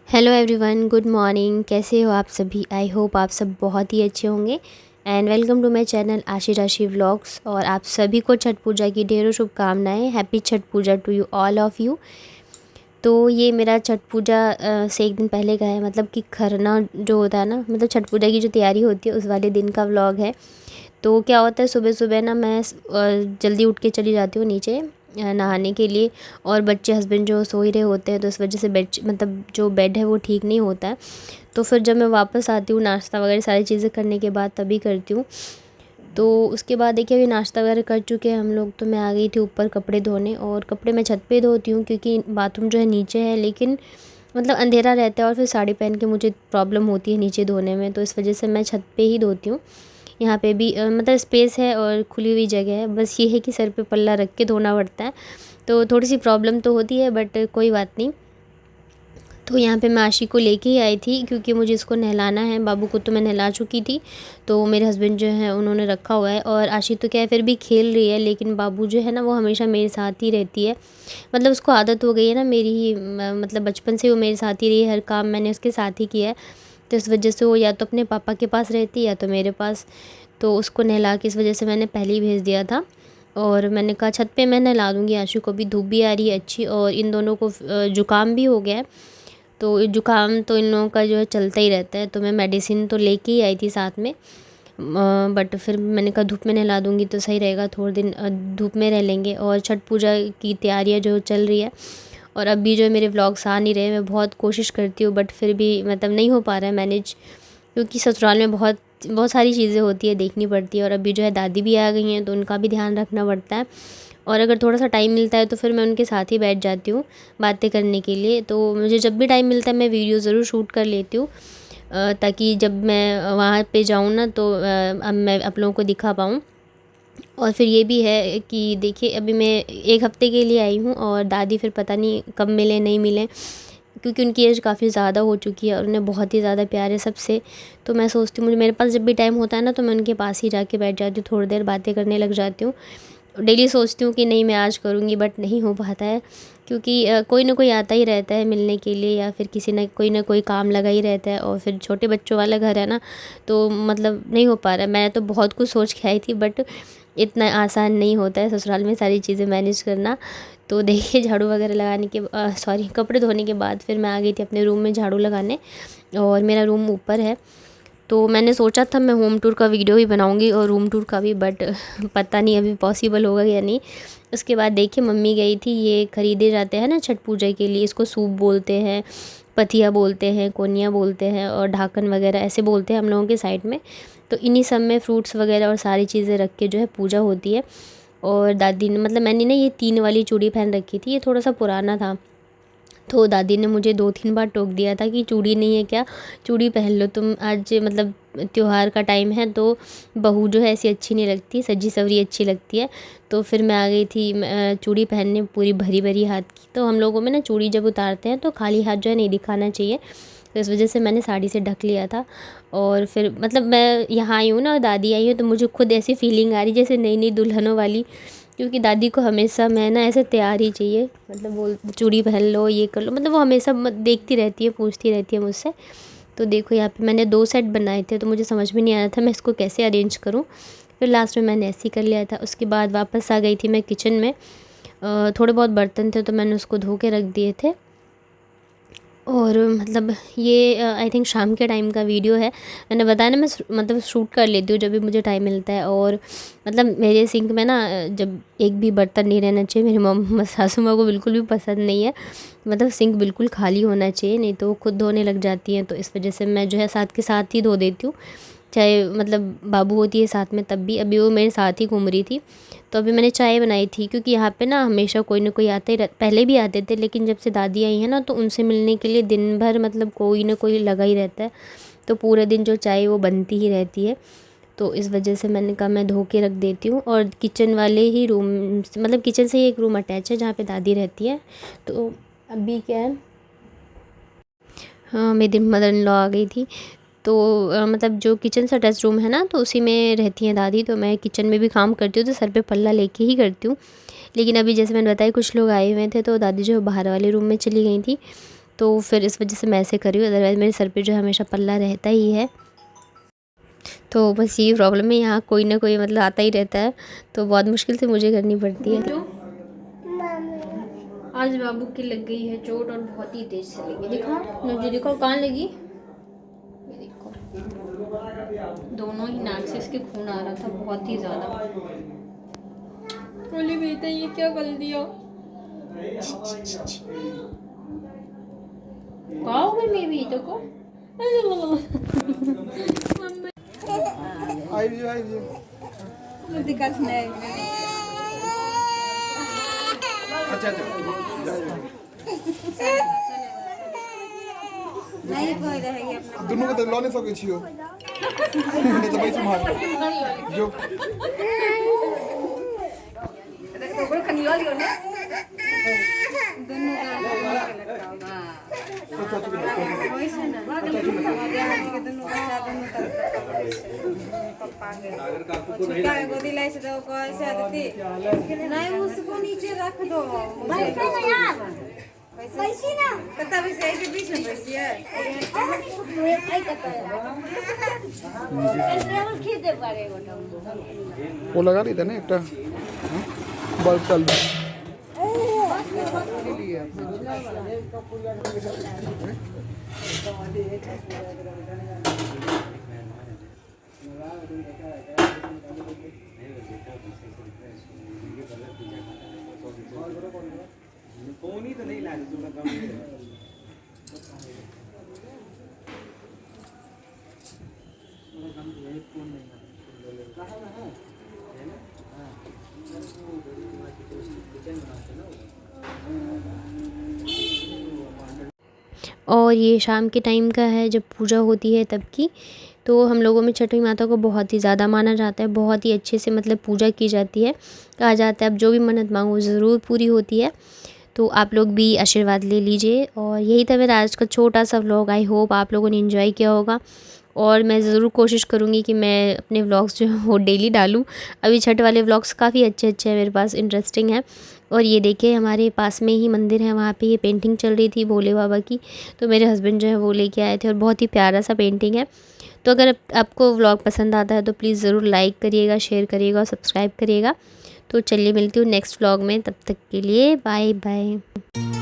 Hello everyone, good morning. कैसे हो आप सभी? आई होप आप सब बहुत ही अच्छे होंगे। And welcome to my channel Ashi Rashi vlogs. और आप सभी को छठ पूजा की ढेरों शुभकामनाएं। Happy Chhath Puja to you all of you. तो ये मेरा छठ पूजा से एक दिन पहले का है, मतलब कि खरना जो होता है ना, मतलब छठ पूजा की जो तैयारी होती है उस वाले दिन का व्लॉग है। तो क्या होता है, सुबह सुबह ना मैं जल्दी उठ के चली जाती हूँ नीचे नहाने के लिए। और बच्चे हस्बैंड जो सो ही रहे होते हैं, तो इस वजह से बेड मतलब जो बेड है वो ठीक नहीं होता है। तो फिर जब मैं वापस आती हूँ नाश्ता वगैरह सारी चीज़ें करने के बाद तभी करती हूँ। तो उसके बाद देखिए अभी नाश्ता वगैरह कर चुके हैं हम लोग, तो मैं आ गई थी ऊपर कपड़े धोने। और कपड़े मैं छत पे धोती हूँ क्योंकि बाथरूम जो है नीचे है, लेकिन मतलब अंधेरा रहता है और फिर साड़ी पहन के मुझे प्रॉब्लम होती है नीचे धोने में, तो इस वजह से मैं छत पे ही धोती हूँ। यहाँ पे भी मतलब स्पेस है और खुली हुई जगह है, बस ये है कि सर पे पल्ला रख के धोना पड़ता है, तो थोड़ी सी प्रॉब्लम तो होती है, बट कोई बात नहीं। तो यहाँ पे मैं आशी को लेके ही आई थी क्योंकि मुझे इसको नहलाना है। बाबू को तो मैं नहला चुकी थी, तो मेरे हस्बैंड जो है उन्होंने रखा हुआ है। और आशी तो क्या है, फिर भी खेल रही है, लेकिन बाबू जो है ना वो हमेशा मेरे साथ ही रहती है। मतलब उसको आदत हो गई है ना मेरी ही, मतलब बचपन से वो मेरे साथ ही रही है, हर काम मैंने उसके साथ ही किया है। तो इस वजह से वो या तो अपने पापा के पास रहती है या तो मेरे पास। तो उसको नहला के इस वजह से मैंने पहले ही भेज दिया था। और मैंने कहा छत पे मैं नहला दूँगी आशु को, भी धूप भी आ रही है अच्छी, और इन दोनों को ज़ुकाम भी हो गया है। तो ज़ुकाम तो इन लोगों का जो है चलता ही रहता है, तो मैं मेडिसिन तो लेके ही आई थी साथ में। बट फिर मैंने कहा धूप में नहला दूँगी तो सही रहेगा, थोड़े दिन धूप में रह लेंगे। और छठ पूजा की तैयारियाँ जो चल रही है, और अभी जो है मेरे व्लॉग्स आ नहीं रहे। मैं बहुत कोशिश करती हूँ बट फिर भी मतलब नहीं हो पा रहा है मैनेज, क्योंकि ससुराल में बहुत बहुत सारी चीज़ें होती है, देखनी पड़ती है। और अभी जो है दादी भी आ गई हैं, तो उनका भी ध्यान रखना पड़ता है। और अगर थोड़ा सा टाइम मिलता है तो फिर मैं उनके साथ ही बैठ जाती हूँ बातें करने के लिए। तो मुझे जब भी टाइम मिलता है मैं वीडियो ज़रूर शूट कर लेती हूँ, ताकि जब मैं वहाँ पे जाऊँ ना तो अब मैं आप लोगों को दिखा पाऊँ। और फिर ये भी है कि देखिए अभी मैं 1 हफ़्ते के लिए आई हूँ, और दादी फिर पता नहीं कब मिले नहीं मिले, क्योंकि उनकी एज काफ़ी ज़्यादा हो चुकी है और उन्हें बहुत ही ज़्यादा प्यार है सबसे। तो मैं सोचती हूँ, मुझे मेरे पास जब भी टाइम होता है ना तो मैं उनके पास ही जाके बैठ जाती हूँ, थोड़ी देर बातें करने लग जाती हूँ। डेली सोचती हूँ कि नहीं मैं आज करूँगी, बट नहीं हो पाता है, क्योंकि कोई ना कोई आता ही रहता है मिलने के लिए, या फिर किसी ना कोई काम लगा ही रहता है। और फिर छोटे बच्चों वाला घर है ना, तो मतलब नहीं हो पा रहा है। मैं तो बहुत कुछ सोच के आई थी, बट इतना आसान नहीं होता है ससुराल में सारी चीज़ें मैनेज करना। तो देखिए झाड़ू वगैरह लगाने के सॉरी कपड़े धोने के बाद फिर मैं आ गई थी अपने रूम में झाड़ू लगाने। और मेरा रूम ऊपर है, तो मैंने सोचा था मैं होम टूर का वीडियो भी बनाऊंगी और रूम टूर का भी, बट पता नहीं अभी पॉसिबल होगा या नहीं। उसके बाद देखिए मम्मी गई थी, ये ख़रीदे जाते हैं ना छठ पूजा के लिए, इसको सूप बोलते हैं, पथिया बोलते हैं, कोनिया बोलते हैं, और ढाकन वगैरह ऐसे बोलते हैं हम लोगों के साइड में। तो इन्हीं सब में फ्रूट्स वगैरह और सारी चीज़ें रख के जो है पूजा होती है। और दादी ने मतलब मैंने ना ये 3 वाली चूड़ी पहन रखी थी, ये थोड़ा सा पुराना था, तो दादी ने मुझे 2-3 बार टोक दिया था कि चूड़ी नहीं है क्या, चूड़ी पहन लो तुम, आज मतलब त्योहार का टाइम है, तो बहू जो है ऐसी अच्छी नहीं लगती, सजी सवरी अच्छी लगती है। तो फिर मैं आ गई थी चूड़ी पहनने, पूरी भरी भरी हाथ की। तो हम लोगों में ना चूड़ी जब उतारते हैं तो खाली हाथ जो है नहीं दिखाना चाहिए, तो इस वजह से मैंने साड़ी से ढक लिया था। और फिर मतलब मैं यहाँ आई हूँ ना और दादी आई है, तो मुझे खुद ऐसी फीलिंग आ रही जैसे नई नई दुल्हनों वाली, क्योंकि दादी को हमेशा मैं ना ऐसे तैयार ही चाहिए, मतलब वो चूड़ी पहन लो ये कर लो, मतलब वो हमेशा देखती रहती है, पूछती रहती है मुझसे। तो देखो यहाँ पे मैंने 2 सेट बनाए थे, तो मुझे समझ में नहीं आ रहा था मैं इसको कैसे अरेंज करूँ। फिर लास्ट में मैंने ऐसे ही कर लिया था। उसके बाद वापस आ गई थी मैं किचन में, थोड़े बहुत बर्तन थे तो मैंने उसको धो के रख दिए थे। और मतलब ये आई थिंक शाम के टाइम का वीडियो है। मैंने बताया ना मैं मतलब शूट कर लेती हूँ जब भी मुझे टाइम मिलता है। और मतलब मेरे सिंक में ना जब एक भी बर्तन नहीं रहना चाहिए, मेरी मम्मा सासू माँ को बिल्कुल भी पसंद नहीं है। मतलब सिंक बिल्कुल खाली होना चाहिए, नहीं तो वो खुद धोने लग जाती हैं, तो इस वजह से मैं जो है साथ के साथ ही धो देती हूँ। चाहे मतलब बाबू होती है साथ में तब भी, अभी वो मेरे साथ ही घूम रही थी। तो अभी मैंने चाय बनाई थी, क्योंकि यहाँ पे ना हमेशा कोई ना कोई आता ही पहले भी आते थे, लेकिन जब से दादी आई है ना तो उनसे मिलने के लिए दिन भर मतलब कोई ना कोई लगा ही रहता है, तो पूरे दिन जो चाय वो बनती ही रहती है। तो इस वजह से मैंने कहा मैं धो के रख देती हूँ। और किचन वाले ही रूम, मतलब किचन से ही एक रूम अटैच है जहाँ पे दादी रहती है। तो अभी क्या है, हाँ मेरी मदर इन लॉ आ गई थी, तो मतलब जो किचन से अटैच रूम है ना तो उसी में रहती हैं दादी। तो मैं किचन में भी काम करती हूँ तो सर पे पल्ला लेके ही करती हूँ। लेकिन अभी जैसे मैंने बताया कुछ लोग आए हुए थे, तो दादी जो बाहर वाले रूम में चली गई थी। तो फिर इस वजह से मैं ऐसे कर रही हूँ, अदरवाइज़ मेरे सर पे जो हमेशा पल्ला रहता ही है। तो बस ये प्रॉब्लम है, यहाँ कोई ना कोई मतलब आता ही रहता है, तो बहुत मुश्किल से मुझे करनी पड़ती है। तो आज बाबू की लग गई है चोट और बहुत ही तेज से लगी। दिखाओ मुझे, दिखाओ कहाँ लगी। ये देखो, दोनों ही नाक से इसके खून आ रहा था बहुत ही ज़्यादा। बोली बेटा ये क्या कर दिया, कहाँ हो गई मैं भी तो को अच्छा नहीं कोई रहेगी अपना दोनों को लौने सके छियो नहीं तो भाई संभाल जो तो बड़ खनिया लियो ना दोनों का लगता होगा वैसे ना के दोनों का दोनों पप्पा के क्या गोदी लाई से तो कैसे आदती नहीं उसको नीचे रख दो वैसे ना यार वैसे ना कता वैसे के बीच में वैसे है आई कता है केवल खींच दे पारे गोटा वो लगा ली था ना एक बल्ब चल फोन ही तो नहीं ला थोड़ा कम और ये शाम के टाइम का है जब पूजा होती है तब की। तो हम लोगों में छठी माता को बहुत ही ज़्यादा माना जाता है, बहुत ही अच्छे से मतलब पूजा की जाती है। कहा जाता है अब जो भी मन्नत मांगो ज़रूर पूरी होती है। तो आप लोग भी आशीर्वाद ले लीजिए। और यही था मेरा आज का छोटा सा व्लॉग। आई होप आप लोगों ने एंजॉय किया होगा, और मैं ज़रूर कोशिश करूँगी कि मैं अपने व्लॉग्स जो हैं वो डेली डालूँ। अभी छठ वाले व्लॉग्स काफ़ी अच्छे अच्छे हैं मेरे पास, इंटरेस्टिंग है। और ये देखिए हमारे पास में ही मंदिर है, वहाँ पे ये पेंटिंग चल रही थी भोले बाबा की, तो मेरे हस्बैंड जो है वो लेके आए थे, और बहुत ही प्यारा सा पेंटिंग है। तो अगर आपको व्लॉग पसंद आता है तो प्लीज़ ज़रूर लाइक करिएगा, शेयर करिएगा और सब्सक्राइब करिएगा। तो चलिए मिलती हूँ नेक्स्ट व्लॉग में, तब तक के लिए बाय बाय।